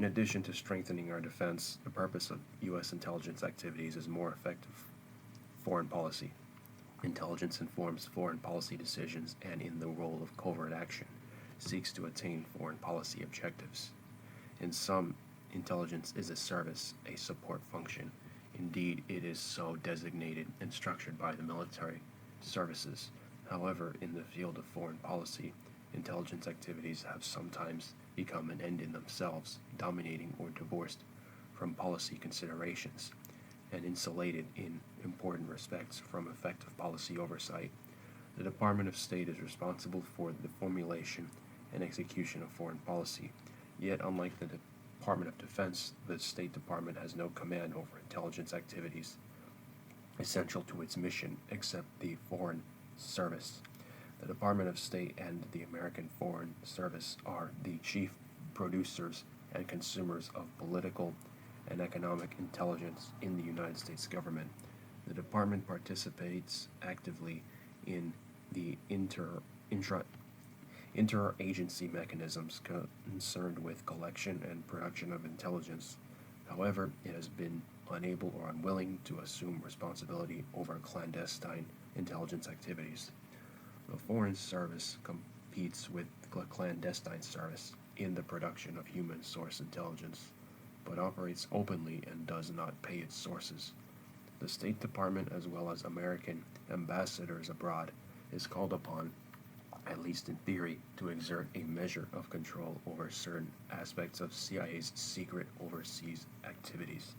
In addition to strengthening our defense, the purpose of U.S. intelligence activities is more effective foreign policy. Intelligence informs foreign policy decisions and, in the role of covert action, seeks to attain foreign policy objectives. In sum, intelligence is a service, a support function. Indeed, it is so designated and structured by the military services. However, in the field of foreign policy, intelligence activities have sometimes become an end in themselves, dominating or divorced from policy considerations, and insulated in important respects from effective policy oversight. The Department of State is responsible for the formulation and execution of foreign policy, yet unlike the Department of Defense, the State Department has no command over intelligence activities essential to its mission except the Foreign Service. The Department of State and the American Foreign Service are the chief producers and consumers of political and economic intelligence in the United States government. The department participates actively in the interagency mechanisms concerned with collection and production of intelligence. However, it has been unable or unwilling to assume responsibility over clandestine intelligence activities. The Foreign Service competes with the clandestine service in the production of human source intelligence, but operates openly and does not pay its sources. The State Department, as well as American ambassadors abroad, is called upon, at least in theory, to exert a measure of control over certain aspects of CIA's secret overseas activities.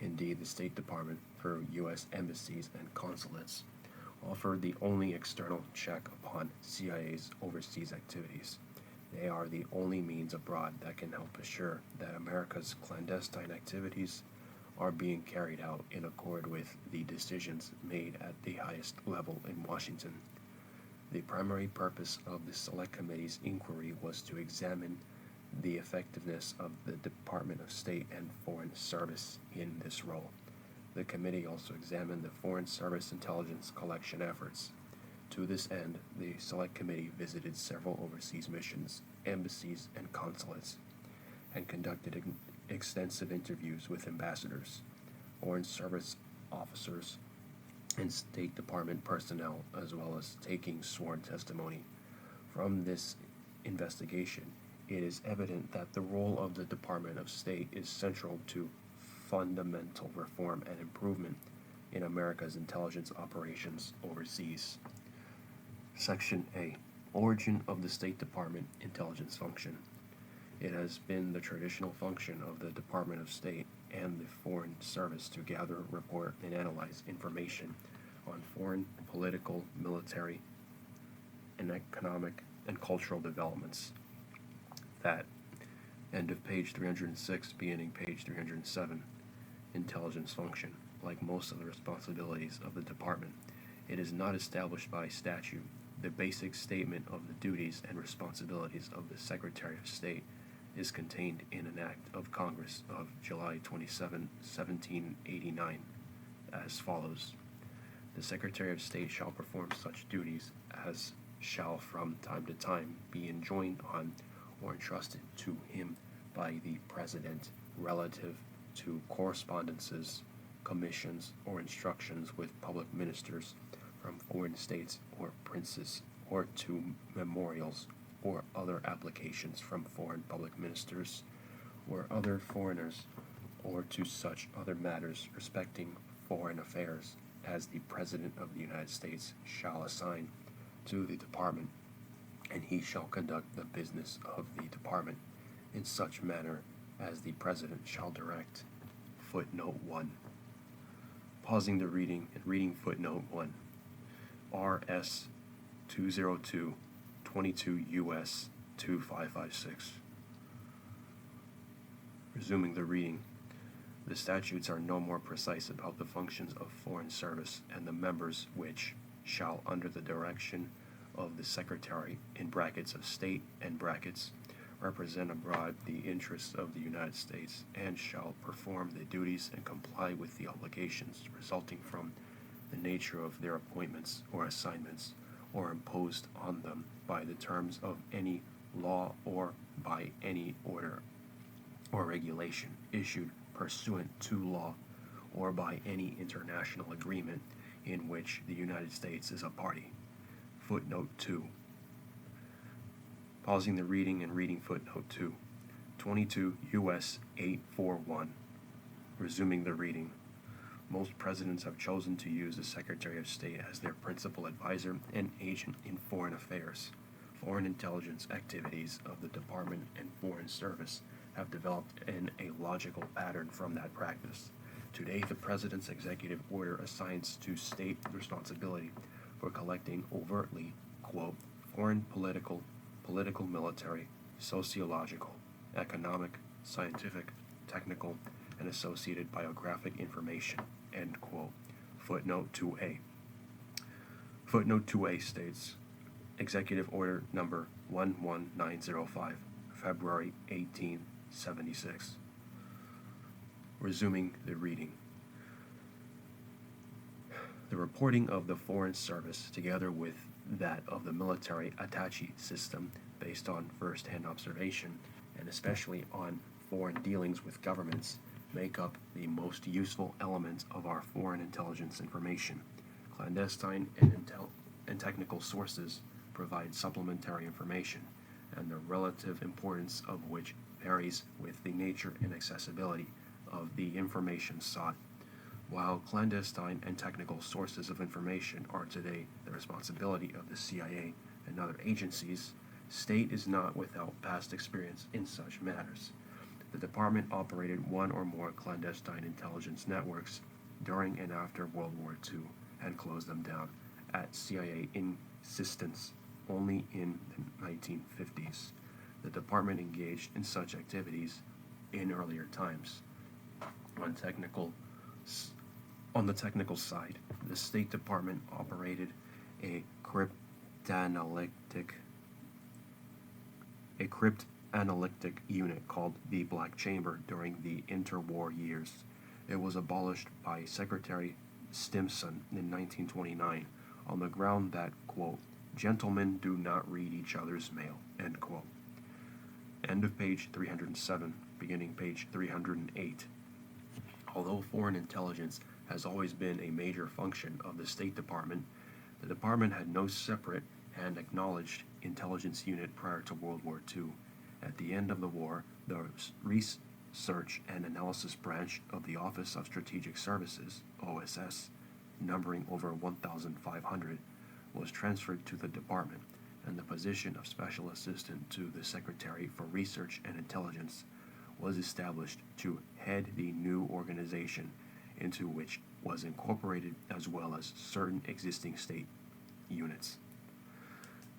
Indeed, the State Department, through U.S. embassies and consulates, offer the only external check upon CIA's overseas activities. They are the only means abroad that can help assure that America's clandestine activities are being carried out in accord with the decisions made at the highest level in Washington. The primary purpose of the Select Committee's inquiry was to examine the effectiveness of the Department of State and Foreign Service in this role. The committee also examined the Foreign Service intelligence collection efforts. To this end, the Select Committee visited several overseas missions, embassies, and consulates, and conducted extensive interviews with ambassadors, Foreign Service officers, and State Department personnel, as well as taking sworn testimony. From this investigation, it is evident that the role of the Department of State is central to fundamental reform and improvement in America's intelligence operations overseas. Section A. Origin of the State Department Intelligence Function. It has been the traditional function of the Department of State and the Foreign Service to gather, report, and analyze information on foreign, political, military, and economic and cultural developments. That, end of page 306, beginning page 307, intelligence function. Like most of the responsibilities of the department, it is not established by statute. The basic statement of the duties and responsibilities of the Secretary of State is contained in an Act of Congress of July 27, 1789, as follows. The Secretary of State shall perform such duties as shall from time to time be enjoined on or entrusted to him by the President relative to correspondences, commissions, or instructions with public ministers from foreign states or princes, or to memorials or other applications from foreign public ministers or other foreigners, or to such other matters respecting foreign affairs as the President of the United States shall assign to the Department, and he shall conduct the business of the Department in such manner as the President shall direct. Footnote 1. Pausing the reading and reading footnote 1. RS 202 22 US 2556. Resuming the reading. The statutes are no more precise about the functions of foreign service and the members which shall, under the direction of the Secretary in brackets of State and brackets, represent abroad the interests of the United States, and shall perform the duties and comply with the obligations resulting from the nature of their appointments or assignments, or imposed on them by the terms of any law or by any order or regulation issued pursuant to law or by any international agreement in which the United States is a party. Footnote 2. Pausing the reading and reading footnote 2. 22 U.S. 841. Resuming the reading. Most presidents have chosen to use the Secretary of State as their principal advisor and agent in foreign affairs. Foreign intelligence activities of the Department and Foreign Service have developed in a logical pattern from that practice. Today, the President's executive order assigns to state responsibility for collecting overtly, quote, foreign political, military, sociological, economic, scientific, technical, and associated biographic information, end quote. Footnote 2a. Footnote 2a states, Executive Order Number 11905, February 1876. Resuming the reading. The reporting of the Foreign Service, together with that of the military attaché system based on first-hand observation, and especially on foreign dealings with governments, make up the most useful element of our foreign intelligence information. Clandestine and technical sources provide supplementary information, and the relative importance of which varies with the nature and accessibility of the information sought. While clandestine and technical sources of information are today the responsibility of the CIA and other agencies, state is not without past experience in such matters. The department operated one or more clandestine intelligence networks during and after World War II and closed them down at CIA insistence only in the 1950s. The department engaged in such activities in earlier times. On the technical side, the State Department operated a cryptanalytic unit called the Black Chamber during the interwar years. It was abolished by Secretary Stimson in 1929 on the ground that, quote, gentlemen do not read each other's mail, end quote. End of page 307, beginning page 308. Although foreign intelligence has always been a major function of the State Department, the department had no separate and acknowledged intelligence unit prior to World War II. At the end of the war, the Research and Analysis Branch of the Office of Strategic Services, OSS, numbering over 1,500, was transferred to the department, and the position of Special Assistant to the Secretary for Research and Intelligence was established to head the new organization, into which was incorporated as well as certain existing state units.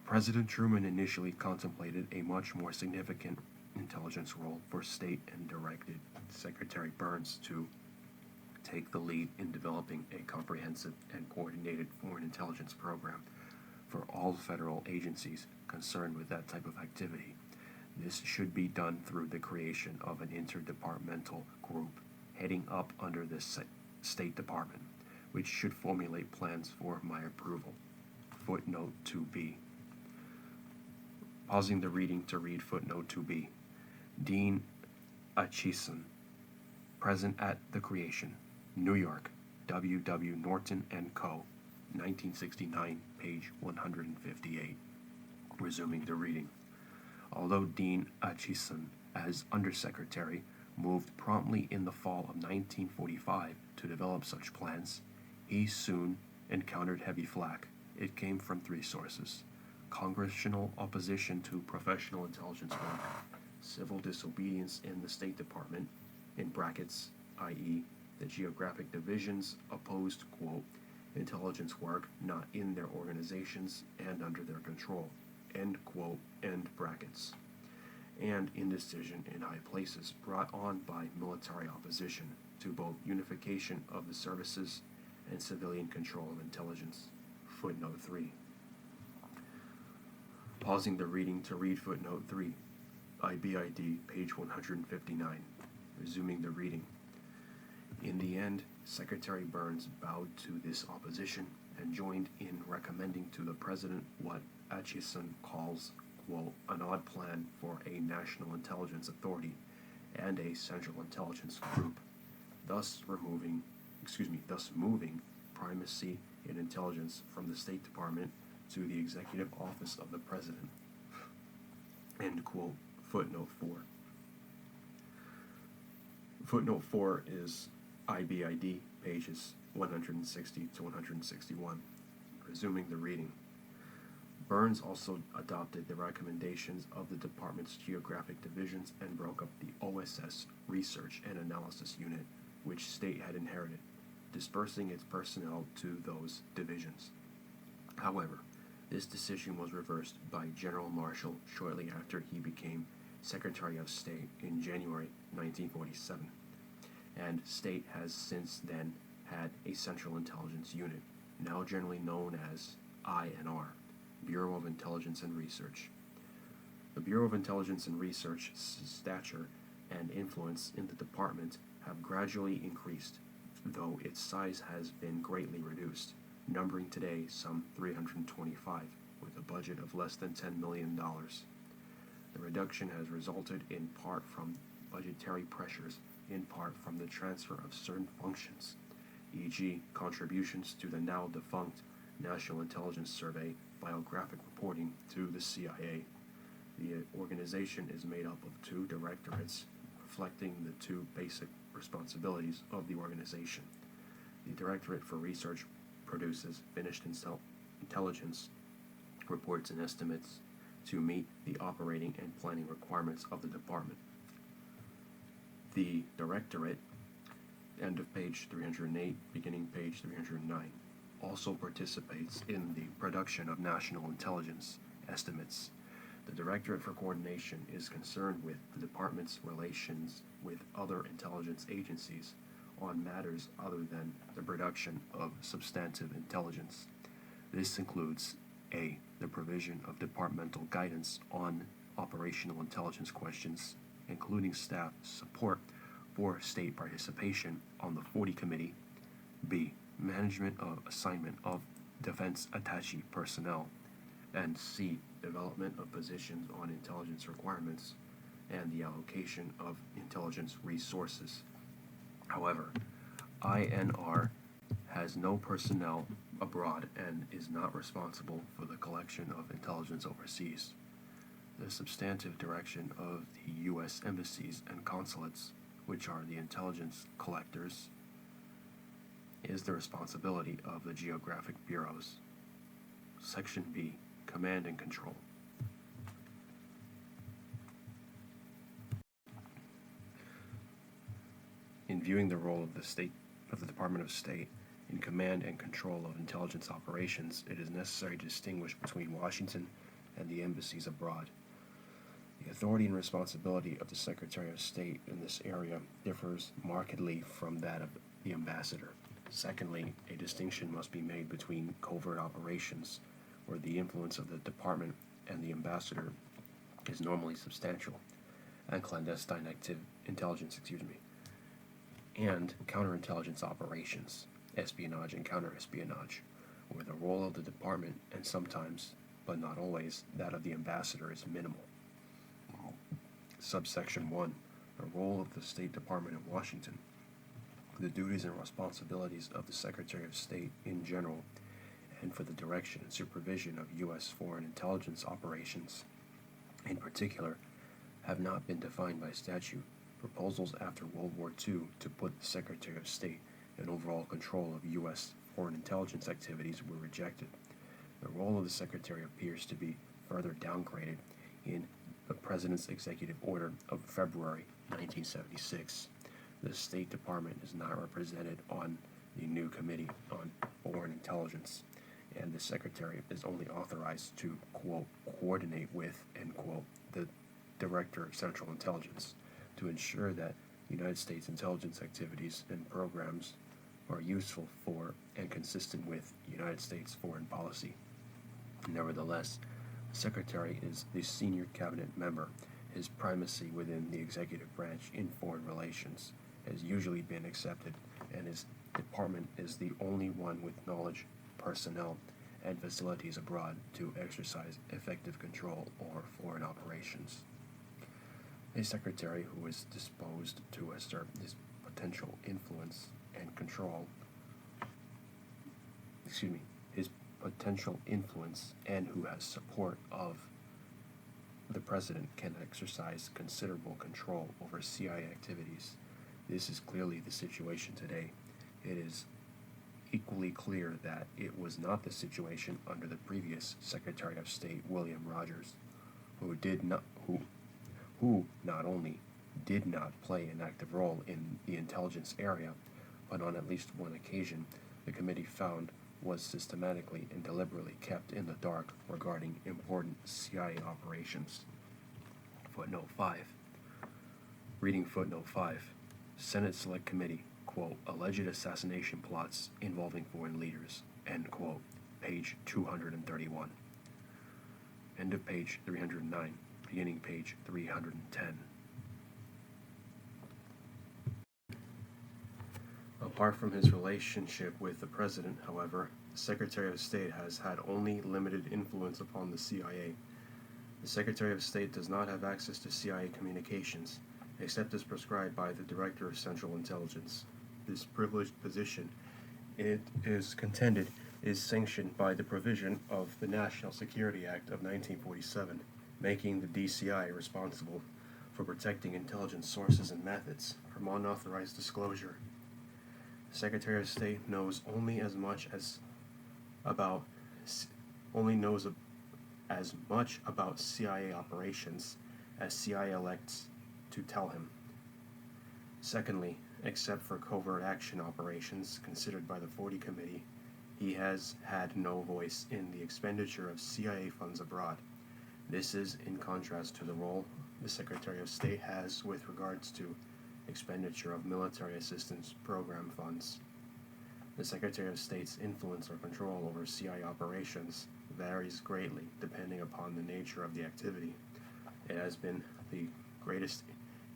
President Truman initially contemplated a much more significant intelligence role for state and directed Secretary Burns to take the lead in developing a comprehensive and coordinated foreign intelligence program for all federal agencies concerned with that type of activity. This should be done through the creation of an interdepartmental group heading up under the State Department, which should formulate plans for my approval. Footnote 2b. Pausing the reading to read footnote 2b. Dean Acheson, present at the creation, New York, W. W. Norton & Co., 1969, page 158. Resuming the reading. Although Dean Acheson, as Undersecretary, moved promptly in the fall of 1945 to develop such plans, he soon encountered heavy flack. It came from three sources: congressional opposition to professional intelligence work, civil disobedience in the State Department, in brackets, i.e., the geographic divisions opposed, quote, intelligence work not in their organizations and under their control, end quote, end brackets, and indecision in high places brought on by military opposition to both unification of the services and civilian control of intelligence. Footnote 3. Pausing the reading to read footnote 3, IBID, page 159. Resuming the reading. In the end, Secretary Burns bowed to this opposition and joined in recommending to the President what Acheson calls, quote, an odd plan for a national intelligence authority, and a central intelligence group, thus moving primacy in intelligence from the State Department to the Executive Office of the President. End quote. Footnote 4. Footnote 4 is IBID, pages 160 to 161. Resuming the reading. Burns also adopted the recommendations of the department's geographic divisions and broke up the OSS Research and Analysis Unit, which State had inherited, dispersing its personnel to those divisions. However, this decision was reversed by General Marshall shortly after he became Secretary of State in January 1947, and State has since then had a Central Intelligence Unit, now generally known as INR, Bureau of Intelligence and Research. The Bureau of Intelligence and Research's stature and influence in the department have gradually increased, though its size has been greatly reduced, numbering today some 325, with a budget of less than $10 million. The reduction has resulted in part from budgetary pressures, in part from the transfer of certain functions, e.g. contributions to the now defunct National Intelligence Survey biographic reporting to the CIA. The organization is made up of two directorates, reflecting the two basic responsibilities of the organization. The Directorate for Research produces finished intelligence reports and estimates to meet the operating and planning requirements of the department. The Directorate, end of page 308, beginning page 309, also participates in the production of national intelligence estimates. The Directorate for Coordination is concerned with the department's relations with other intelligence agencies on matters other than the production of substantive intelligence. This includes a. The provision of departmental guidance on operational intelligence questions, including staff support for state participation on the 40 Committee. B. Management of assignment of defense attaché personnel. And C. Development of positions on intelligence requirements and the allocation of intelligence resources. However, INR has no personnel abroad and is not responsible for the collection of intelligence overseas. The substantive direction of the U.S. embassies and consulates, which are the intelligence collectors, is the responsibility of the geographic bureaus. Section B, Command and Control. In viewing the role of the Department of State in command and control of intelligence operations, it is necessary to distinguish between Washington and the embassies abroad. The authority and responsibility of the Secretary of State in this area differs markedly from that of the ambassador. Secondly, a distinction must be made between covert operations, where the influence of the department and the ambassador is normally substantial, and clandestine intelligence, and counterintelligence operations, espionage and counterespionage, where the role of the department and sometimes, but not always, that of the ambassador is minimal. Subsection 1. The role of the State Department in Washington. The duties and responsibilities of the Secretary of State in general, and for the direction and supervision of U.S. foreign intelligence operations in particular, have not been defined by statute. Proposals after World War II to put the Secretary of State in overall control of U.S. foreign intelligence activities were rejected. The role of the Secretary appears to be further downgraded in the President's Executive Order of February 1976. The State Department is not represented on the new Committee on Foreign Intelligence, and the Secretary is only authorized to, quote, coordinate with, end quote, the Director of Central Intelligence to ensure that United States intelligence activities and programs are useful for and consistent with United States foreign policy. Nevertheless, the Secretary is the senior cabinet member. His primacy within the executive branch in foreign relations has usually been accepted, and his department is the only one with knowledge, personnel, and facilities abroad to exercise effective control over foreign operations. A secretary who is disposed to assert his potential influence and control, his potential influence and who has support of the president can exercise considerable control over CIA activities. This is clearly the situation today. It is equally clear that it was not the situation under the previous Secretary of State William Rogers, who not only did not play an active role in the intelligence area, but on at least one occasion the committee found was systematically and deliberately kept in the dark regarding important CIA operations. Footnote 5. Reading footnote 5. Senate Select Committee, quote, alleged assassination plots involving foreign leaders, end quote, page 231. End of page 309, beginning page 310. Apart from his relationship with the President, however, the Secretary of State has had only limited influence upon the CIA. The Secretary of State does not have access to CIA communications, except as prescribed by the Director of Central Intelligence. This privileged position, it is contended, is sanctioned by the provision of the National Security Act of 1947, making the DCI responsible for protecting intelligence sources and methods from unauthorized disclosure. The Secretary of State knows only as much about CIA operations as CIA elects to tell him. Secondly, except for covert action operations considered by the 40 Committee, he has had no voice in the expenditure of CIA funds abroad. This is in contrast to the role the Secretary of State has with regards to expenditure of military assistance program funds. The Secretary of State's influence or control over CIA operations varies greatly depending upon the nature of the activity. It has been the greatest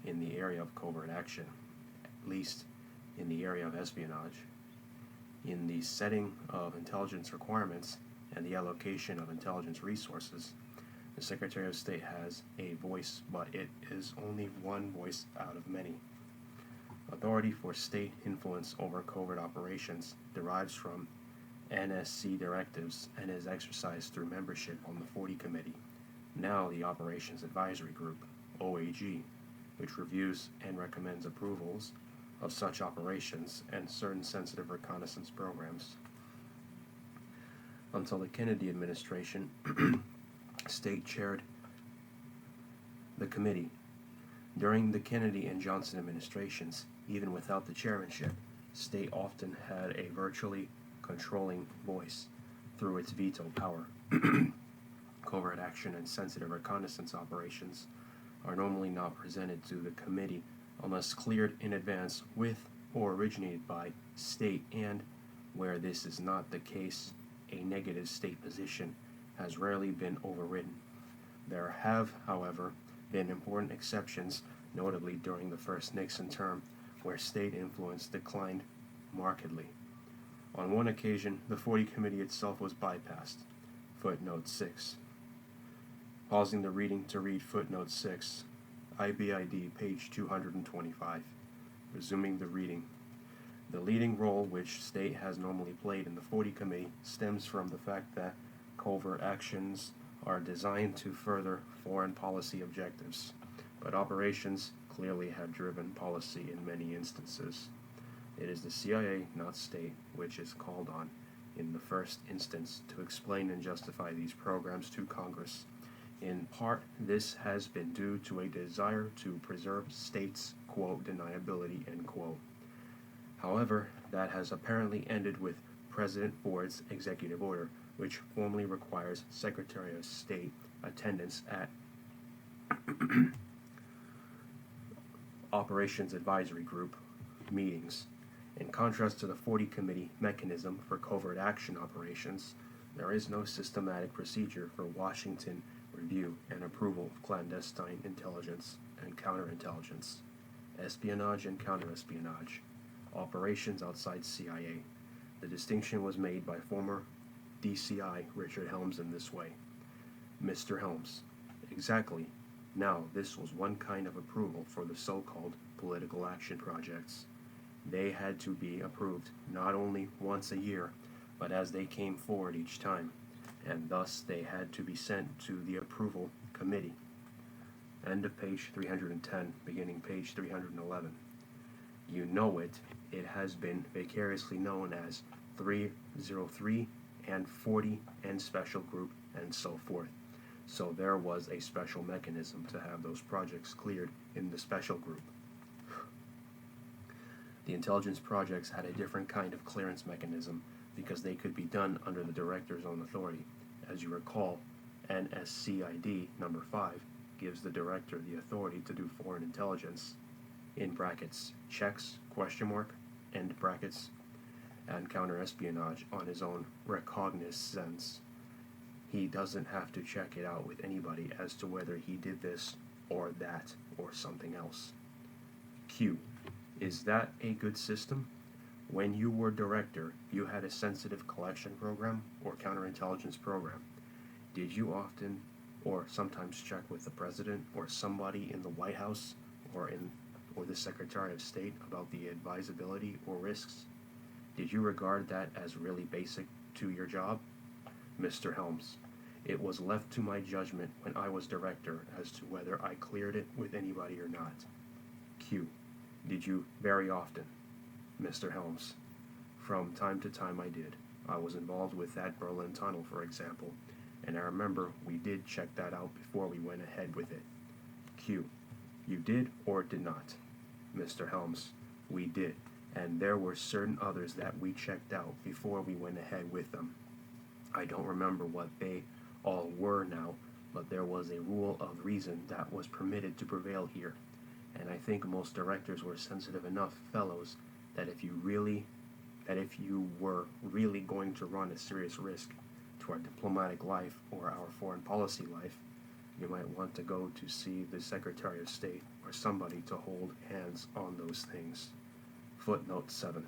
in the area of covert action, at least in the area of espionage. In the setting of intelligence requirements and the allocation of intelligence resources, the Secretary of State has a voice, but it is only one voice out of many. Authority for state influence over covert operations derives from NSC directives and is exercised through membership on the 40 Committee, now the Operations Advisory Group, OAG, which reviews and recommends approvals of such operations and certain sensitive reconnaissance programs. Until the Kennedy administration, State chaired the committee. During the Kennedy and Johnson administrations, even without the chairmanship, State often had a virtually controlling voice through its veto power. Covert action and sensitive reconnaissance operations are normally not presented to the committee unless cleared in advance with or originated by State, and where this is not the case, a negative State position has rarely been overridden. There have, however, been important exceptions, notably during the first Nixon term, where State influence declined markedly. On one occasion, the 40 Committee itself was bypassed. Footnote 6. Pausing the reading to read footnote 6, IBID page 225. Resuming the reading. The leading role which State has normally played in the 40 Committee stems from the fact that covert actions are designed to further foreign policy objectives, but operations clearly have driven policy in many instances. It is the CIA, not State, which is called on in the first instance to explain and justify these programs to Congress. In part, this has been due to a desire to preserve State's, quote, deniability, end quote. However, that has apparently ended with President Ford's executive order, which formally requires Secretary of State attendance at Operations Advisory Group meetings. In contrast to the 40 Committee mechanism for covert action operations, there is no systematic procedure for Washington review and approval of clandestine intelligence and counterintelligence, espionage and counterespionage, operations outside CIA. The distinction was made by former DCI Richard Helms in this way. Mr. Helms: exactly. Now, this was one kind of approval for the so-called political action projects. They had to be approved not only once a year, but as they came forward each time, and thus they had to be sent to the approval committee. End of page 310, beginning page 311. You know it, it has been vicariously known as 303 and 40 and special group and so forth. So there was a special mechanism to have those projects cleared in the special group. The intelligence projects had a different kind of clearance mechanism because they could be done under the director's own authority. As you recall, NSCID number 5 gives the director the authority to do foreign intelligence, in brackets, checks, question mark, end brackets, and counter-espionage on his own recognizance. He doesn't have to check it out with anybody as to whether he did this or that or something else. Q. Is that a good system? When you were director, you had a sensitive collection program or counterintelligence program. Did you often or sometimes check with the president or somebody in the White House or the Secretary of State about the advisability or risks? Did you regard that as really basic to your job? Mr. Helms, it was left to my judgment when I was director as to whether I cleared it with anybody or not. Q. Did you very often? Mr. Helms, from time to time I did. I was involved with that Berlin tunnel, for example, and I remember we did check that out before we went ahead with it. Q. You did or did not? Mr. Helms, we did, and there were certain others that we checked out before we went ahead with them. I don't remember what they all were now, but there was a rule of reason that was permitted to prevail here, and I think most directors were sensitive enough fellows that if you were really going to run a serious risk to our diplomatic life or our foreign policy life, you might want to go to see the Secretary of State or somebody to hold hands on those things. Footnote 7.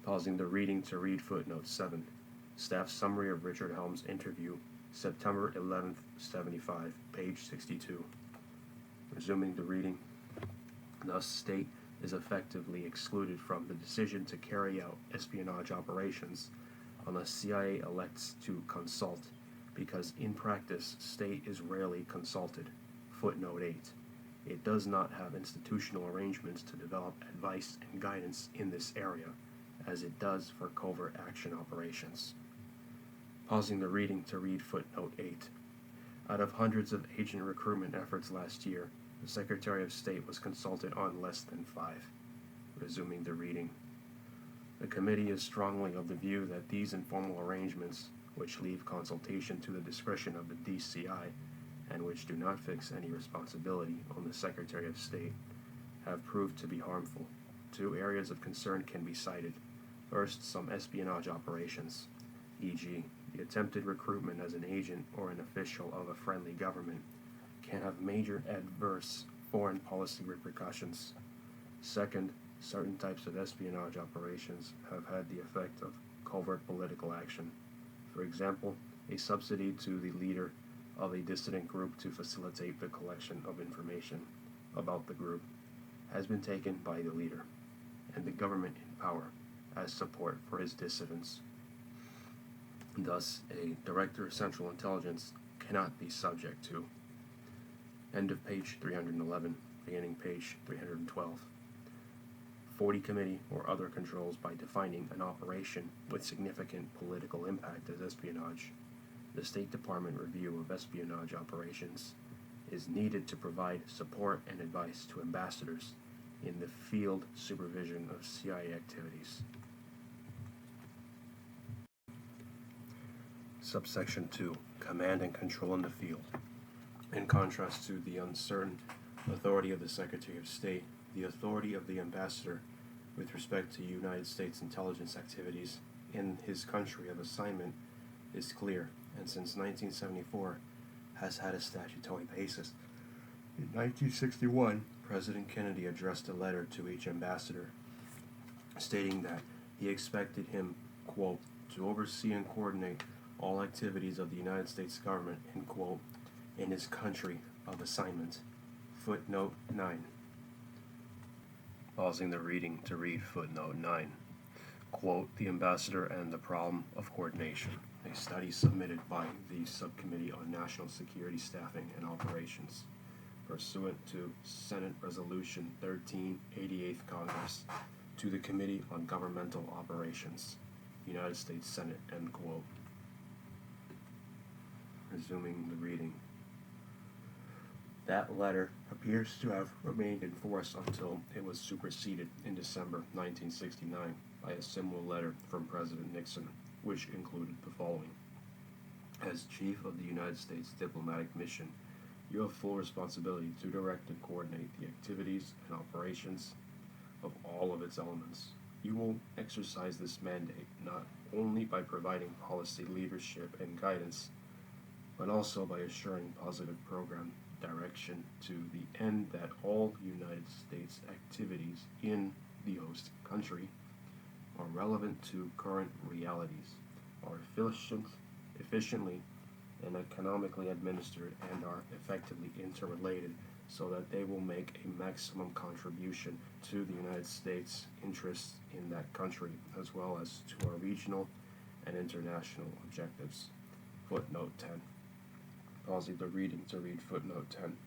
Pausing the reading to read footnote 7. Staff summary of Richard Helms' interview, September 11th, 75, page 62. Resuming the reading. Thus, state is effectively excluded from the decision to carry out espionage operations unless CIA elects to consult, because in practice, state is rarely consulted. Footnote 8. It does not have institutional arrangements to develop advice and guidance in this area, as it does for covert action operations. Pausing the reading to read footnote 8. Out of hundreds of agent recruitment efforts last year, the Secretary of State was consulted on less than 5. Resuming the reading. The committee is strongly of the view that these informal arrangements, which leave consultation to the discretion of the DCI, and which do not fix any responsibility on the Secretary of State, have proved to be harmful. 2 areas of concern can be cited. First, some espionage operations, e.g., the attempted recruitment as an agent or an official of a friendly government, can have major adverse foreign policy repercussions. Second, certain types of espionage operations have had the effect of covert political action. For example, a subsidy to the leader of a dissident group to facilitate the collection of information about the group has been taken by the leader and the government in power as support for his dissidents. Thus, a Director of Central Intelligence cannot be subject to. End of page 311, beginning page 312. 40 committee or other controls by defining an operation with significant political impact as espionage. The State Department review of espionage operations is needed to provide support and advice to ambassadors in the field supervision of CIA activities. Subsection 2. Command and control in the field. In contrast to the uncertain authority of the Secretary of State, the authority of the ambassador with respect to United States intelligence activities in his country of assignment is clear, and since 1974 has had a statutory basis. In 1961, President Kennedy addressed a letter to each ambassador stating that he expected him, quote, to oversee and coordinate all activities of the United States government, end quote, in his country of assignment. Footnote 9. Pausing the reading to read footnote 9. Quote, the ambassador and the problem of coordination, a study submitted by the Subcommittee on National Security Staffing and Operations, pursuant to Senate Resolution 1388th Congress, to the Committee on Governmental Operations, United States Senate, end quote. Resuming the reading. That letter appears to have remained in force until it was superseded in December 1969 by a similar letter from President Nixon, which included the following. As Chief of the United States Diplomatic Mission, you have full responsibility to direct and coordinate the activities and operations of all of its elements. You will exercise this mandate not only by providing policy leadership and guidance, but also by assuring positive program direction to the end that all United States activities in the host country are relevant to current realities, are efficiently and economically administered, and are effectively interrelated so that they will make a maximum contribution to the United States interests in that country, as well as to our regional and international objectives. Footnote 10. Pausing the reading to read footnote 10.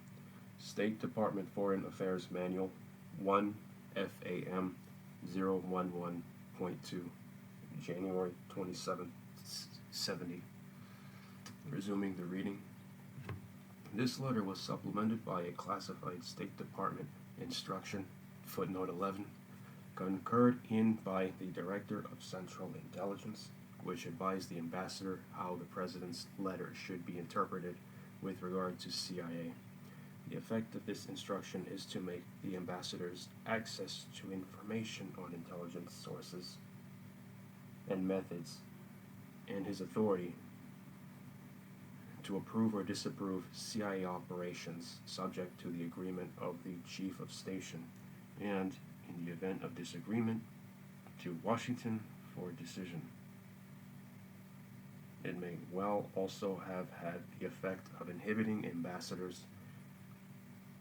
State Department Foreign Affairs Manual 1 FAM 011.2, January 2770. Resuming the reading. This letter was supplemented by a classified State Department instruction, footnote 11, concurred in by the Director of Central Intelligence, which advised the ambassador how the President's letter should be interpreted with regard to CIA. The effect of this instruction is to make the ambassador's access to information on intelligence sources and methods, and his authority to approve or disapprove CIA operations subject to the agreement of the Chief of Station, and, in the event of disagreement, to Washington for decision. It may well also have had the effect of inhibiting ambassadors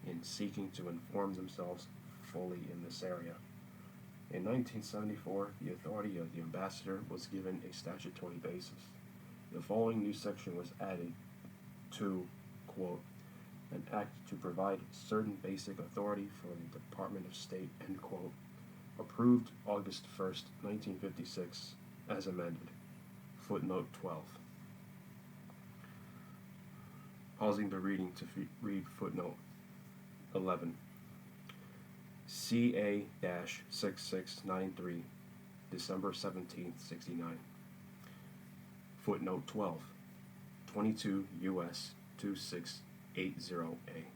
in seeking to inform themselves fully in this area. In 1974, the authority of the ambassador was given a statutory basis. The following new section was added to, quote, an act to provide certain basic authority for the Department of State, end quote, approved August 1st, 1956, as amended. Footnote 12. Pausing the reading to read footnote 11. CA-6693, December 17th, 69. Footnote 12. 22 U.S. 2680A.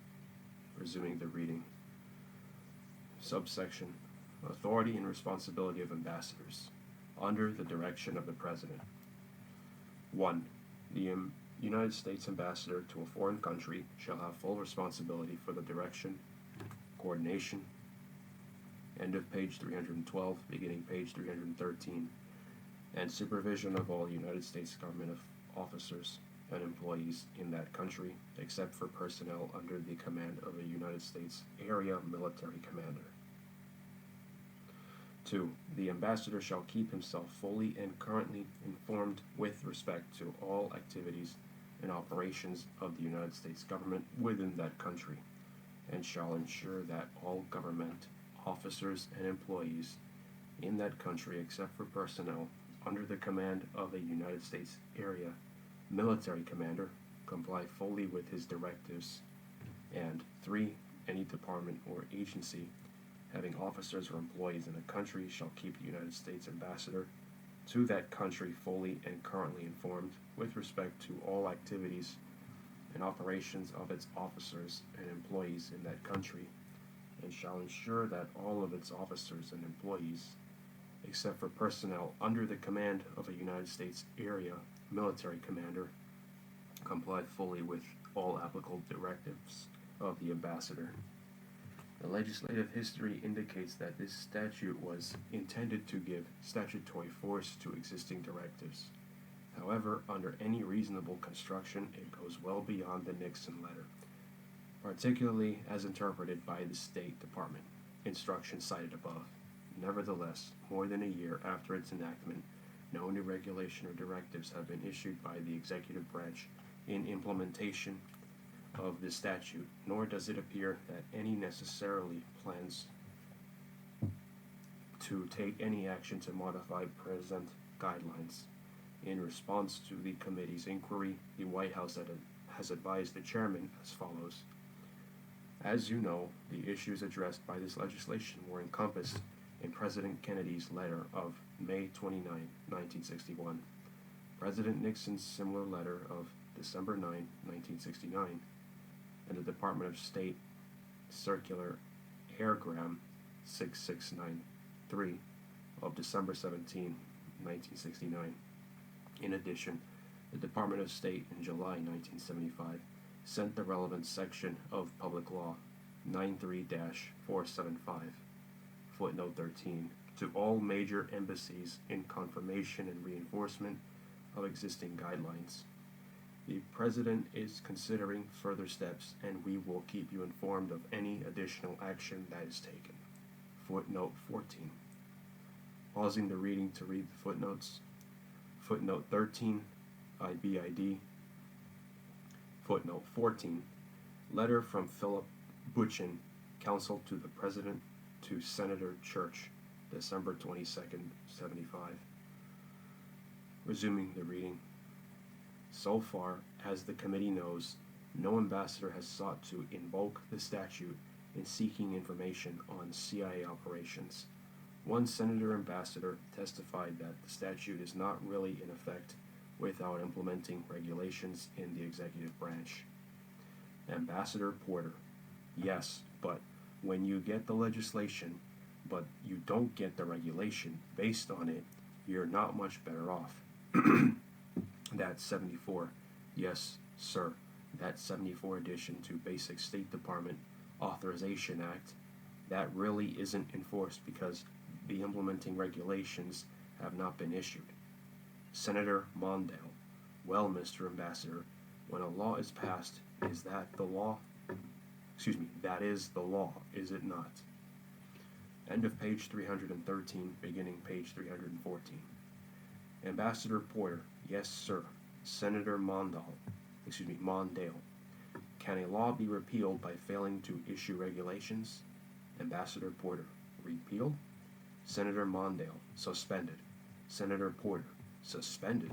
Resuming the reading. Subsection. Authority and responsibility of ambassadors. Under the direction of the President. 1. The United States ambassador to a foreign country shall have full responsibility for the direction, coordination, end of page 312, beginning page 313, and supervision of all United States government officers and employees in that country, except for personnel under the command of a United States area military commander. 2. The ambassador shall keep himself fully and currently informed with respect to all activities and operations of the United States government within that country, and shall ensure that all government officers and employees in that country, except for personnel under the command of a United States area military commander, comply fully with his directives. And 3. Any department or agency having officers or employees in a country shall keep the United States ambassador to that country fully and currently informed with respect to all activities and operations of its officers and employees in that country, and shall ensure that all of its officers and employees, except for personnel under the command of a United States area military commander, comply fully with all applicable directives of the ambassador. The legislative history indicates that this statute was intended to give statutory force to existing directives. However, under any reasonable construction, it goes well beyond the Nixon letter, particularly as interpreted by the State Department, instructions cited above. Nevertheless, more than a year after its enactment, no new regulation or directives have been issued by the executive branch in implementation of this statute, nor does it appear that any necessarily plans to take any action to modify present guidelines. In response to the committee's inquiry, the White House has advised the chairman as follows. As you know, the issues addressed by this legislation were encompassed in President Kennedy's letter of May 29, 1961, President Nixon's similar letter of December 9, 1969, and the Department of State Circular Airgram 6693 of December 17, 1969. In addition, the Department of State in July 1975 sent the relevant section of Public Law 93-475, footnote 13, to all major embassies in confirmation and reinforcement of existing guidelines. The President is considering further steps, and we will keep you informed of any additional action that is taken. Footnote 14. Pausing the reading to read the footnotes. Footnote 13, IBID. Footnote 14. Letter from Philip Buchan, Counsel to the President, to Senator Church, December 22nd, 75. Resuming the reading. So far as the committee knows, no ambassador has sought to invoke the statute in seeking information on CIA operations. One senator ambassador testified that the statute is not really in effect without implementing regulations in the executive branch. Ambassador Porter: yes, but when you get the legislation, but you don't get the regulation based on it, you're not much better off. That's 74. Yes, sir. That 74 addition to Basic State Department Authorization Act, that really isn't enforced because the implementing regulations have not been issued. Senator Mondale: well, Mr. Ambassador, when a law is passed, is that the law? That is the law, is it not? End of page 313, beginning page 314. Ambassador Porter: yes, sir. Senator Mondale. Can a law be repealed by failing to issue regulations? Ambassador Porter: repealed? Senator Mondale: suspended. Senator Porter: suspended?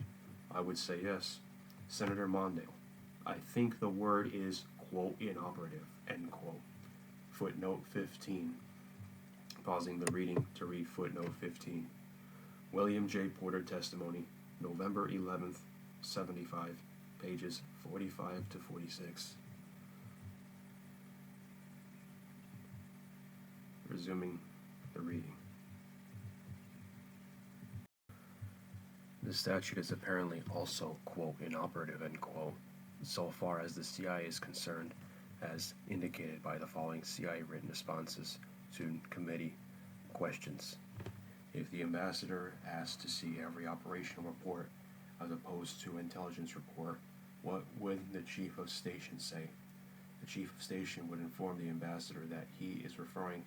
I would say yes. Senator Mondale: I think the word is, quote, inoperative, end quote. Footnote 15. Pausing the reading to read footnote 15. William J. Porter testimony, November 11th, 75, pages 45 to 46. Resuming the reading. The statute is apparently also, quote, inoperative, end quote, so far as the CIA is concerned, as indicated by the following CIA written responses to committee questions. If the ambassador asked to see every operational report as opposed to intelligence report, what would the chief of station say? The chief of station would inform the ambassador that he is referring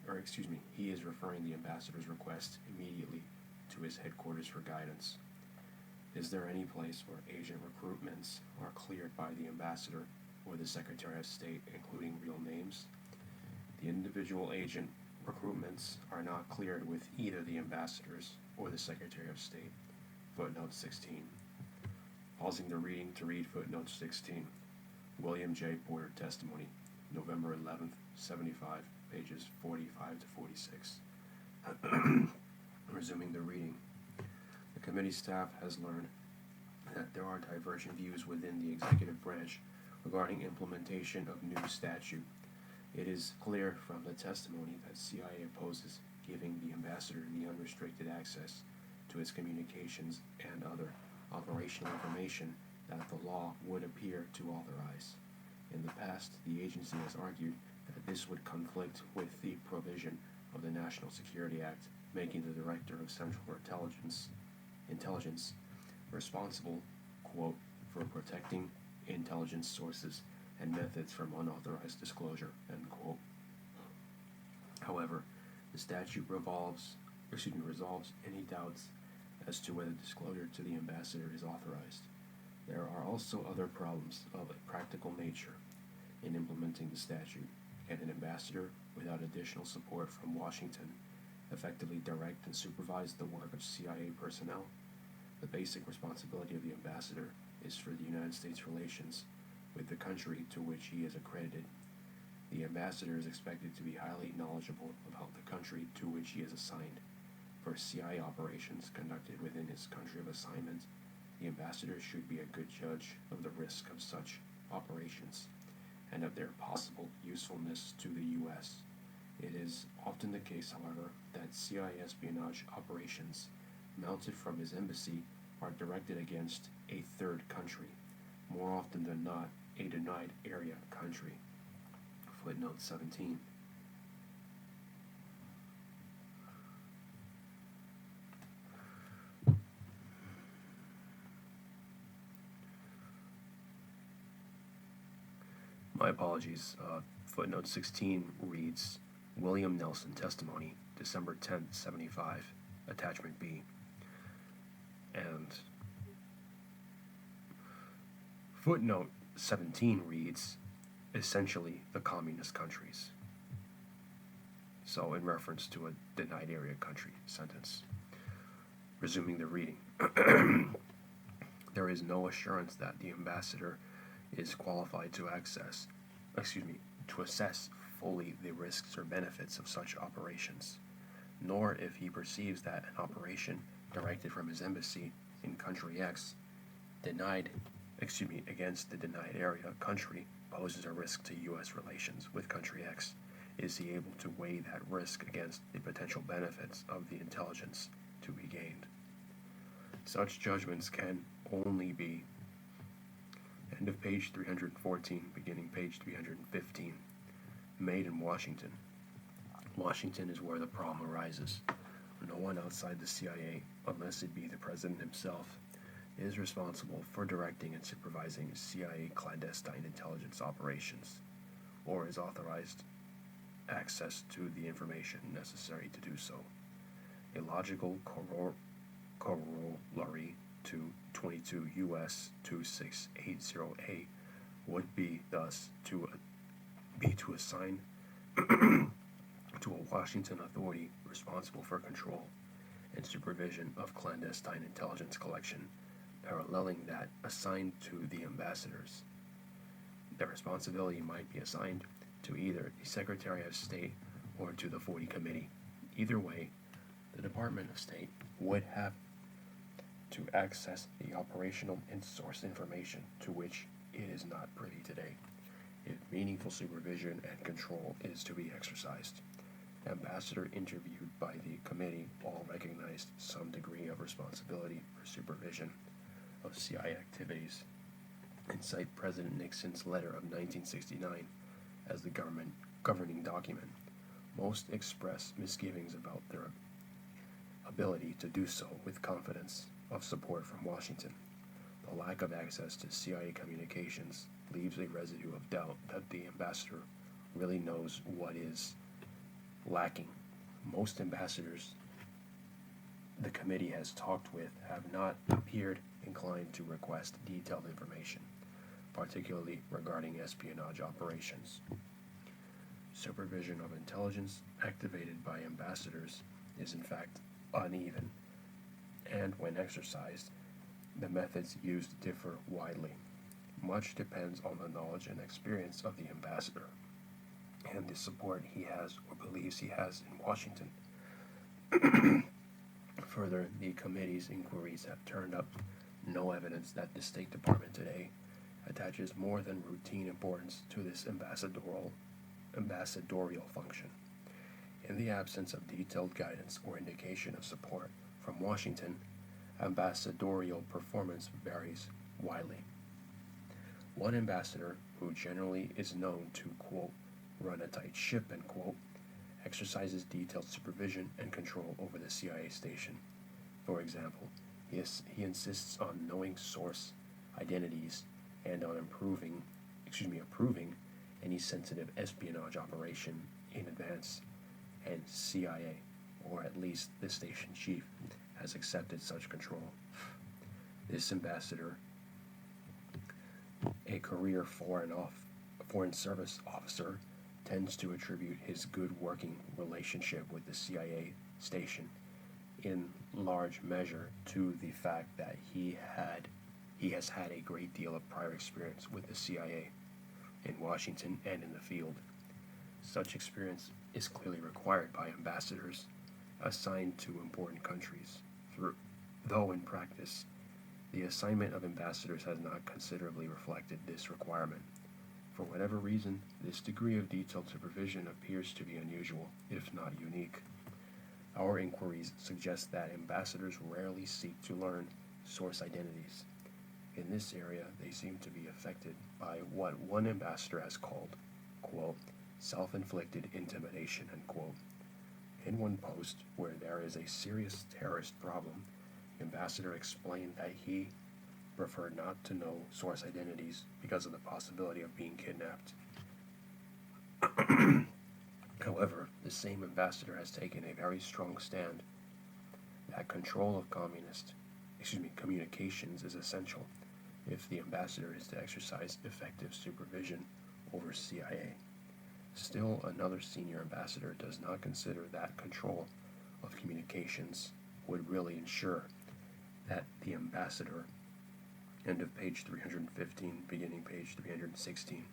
the ambassador's request immediately to his headquarters for guidance. Is there any place where agent recruitments are cleared by the ambassador or the Secretary of State, including real names? The individual agent recruitments are not cleared with either the ambassadors or the Secretary of State. Footnote 16. Pausing the reading to read footnote 16. William J. Porter testimony, November 11th, 75, pages 45 to 46. Resuming the reading. The committee staff has learned that there are divergent views within the executive branch regarding implementation of new statute. It is clear from the testimony that CIA opposes giving the ambassador the unrestricted access to its communications and other operational information that the law would appear to authorize. In the past, the agency has argued that this would conflict with the provision of the National Security Act, making the Director of Central Intelligence responsible, quote, for protecting intelligence sources and methods from unauthorized disclosure, end quote. However, the statute resolves any doubts as to whether disclosure to the ambassador is authorized. There are also other problems of a practical nature in implementing the statute. Can an ambassador, without additional support from Washington, effectively direct and supervise the work of CIA personnel? The basic responsibility of the ambassador is for the United States relations with the country to which he is accredited. The ambassador is expected to be highly knowledgeable about the country to which he is assigned. For CIA operations conducted within his country of assignment, the ambassador should be a good judge of the risk of such operations and of their possible usefulness to the U.S. It is often the case, however, that CIA espionage operations mounted from his embassy are directed against a third country, more often than not a denied area country. Footnote 17. My apologies. Footnote 16 reads, William Nelson testimony, December 10th, 75, attachment B. And footnote 17 reads, essentially the communist countries. So in reference to a denied area country sentence. Resuming the reading. There is no assurance that the ambassador is qualified to assess fully the risks or benefits of such operations, nor if he perceives that an operation directed from his embassy in country X against the denied area country poses a risk to U.S. relations with country X. Is he able to weigh that risk against the potential benefits of the intelligence to be gained? Such judgments can only be, end of page 314, beginning page 315, made in Washington. Washington is where the problem arises. No one outside the CIA, unless it be the president himself, is responsible for directing and supervising CIA clandestine intelligence operations, or is authorized access to the information necessary to do so. A logical corollary to 22 U.S. 2680A would be thus to assign to a Washington authority responsible for control and supervision of clandestine intelligence collection, paralleling that assigned to the ambassadors. The responsibility might be assigned to either the Secretary of State or to the 40 Committee. Either way, the Department of State would have to access the operational and source information to which it is not privy today, if meaningful supervision and control is to be exercised. Ambassador interviewed by the committee all recognized some degree of responsibility for supervision of CIA activities and cite President Nixon's letter of 1969 as the governing document. Most express misgivings about their ability to do so with confidence of support from Washington. The lack of access to CIA communications leaves a residue of doubt that the ambassador really knows what is lacking. Most ambassadors the committee has talked with have not appeared inclined to request detailed information, particularly regarding espionage operations. Supervision of intelligence activated by ambassadors is in fact uneven, and when exercised, the methods used differ widely. Much depends on the knowledge and experience of the ambassador and the support he has or believes he has in Washington. Further, the committee's inquiries have turned up no evidence that the State Department today attaches more than routine importance to this ambassadorial function. In the absence of detailed guidance or indication of support from Washington, ambassadorial performance varies widely. One ambassador, who generally is known to, quote, run a tight ship, end quote, exercises detailed supervision and control over the CIA station. For example, he insists on knowing source identities and on approving any sensitive espionage operation in advance, and CIA, or at least the station chief, has accepted such control. This ambassador, a career foreign service officer, tends to attribute his good working relationship with the CIA station in large measure to the fact that he has had a great deal of prior experience with the CIA in Washington and in the field. Such experience is clearly required by ambassadors assigned to important countries, though in practice, the assignment of ambassadors has not considerably reflected this requirement. For whatever reason, this degree of detailed supervision appears to be unusual, if not unique. Our inquiries suggest that ambassadors rarely seek to learn source identities. In this area, they seem to be affected by what one ambassador has called, quote, self-inflicted intimidation, end quote. In one post where there is a serious terrorist problem, ambassador explained that he preferred not to know source identities because of the possibility of being kidnapped. However, the same ambassador has taken a very strong stand that control of communications is essential if the ambassador is to exercise effective supervision over CIA. Still, another senior ambassador does not consider that control of communications would really ensure that the ambassador, end of page 315, beginning page 316,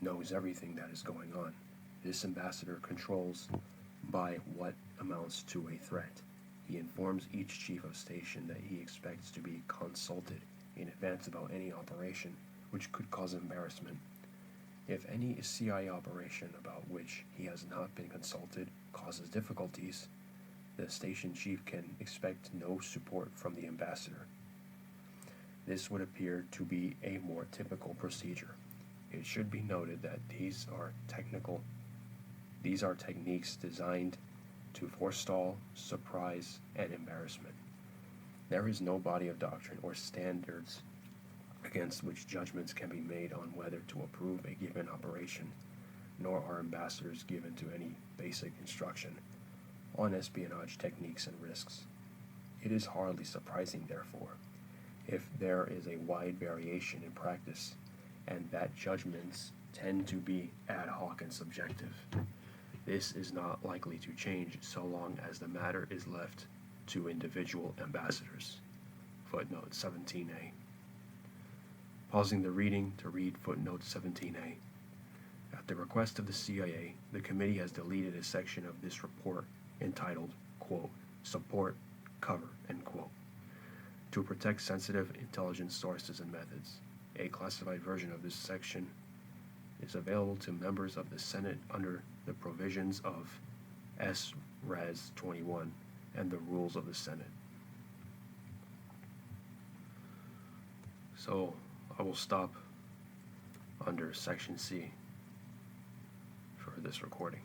knows everything that is going on. This ambassador controls by what amounts to a threat. He informs each chief of station that he expects to be consulted in advance about any operation which could cause embarrassment. If any CIA operation about which he has not been consulted causes difficulties, the station chief can expect no support from the ambassador. This would appear to be a more typical procedure. It should be noted that these are techniques designed to forestall, surprise, and embarrassment. There is no body of doctrine or standards against which judgments can be made on whether to approve a given operation, nor are ambassadors given to any basic instruction on espionage techniques and risks. It is hardly surprising, therefore, if there is a wide variation in practice, and that judgments tend to be ad hoc and subjective. This is not likely to change so long as the matter is left to individual ambassadors. Footnote 17a. Pausing the reading to read footnote 17a. At the request of the CIA, the committee has deleted a section of this report entitled, quote, support, cover, end quote, to protect sensitive intelligence sources and methods. A classified version of this section is available to members of the Senate under the provisions of S. Res. 21 and the rules of the Senate. So I will stop under Section C for this recording.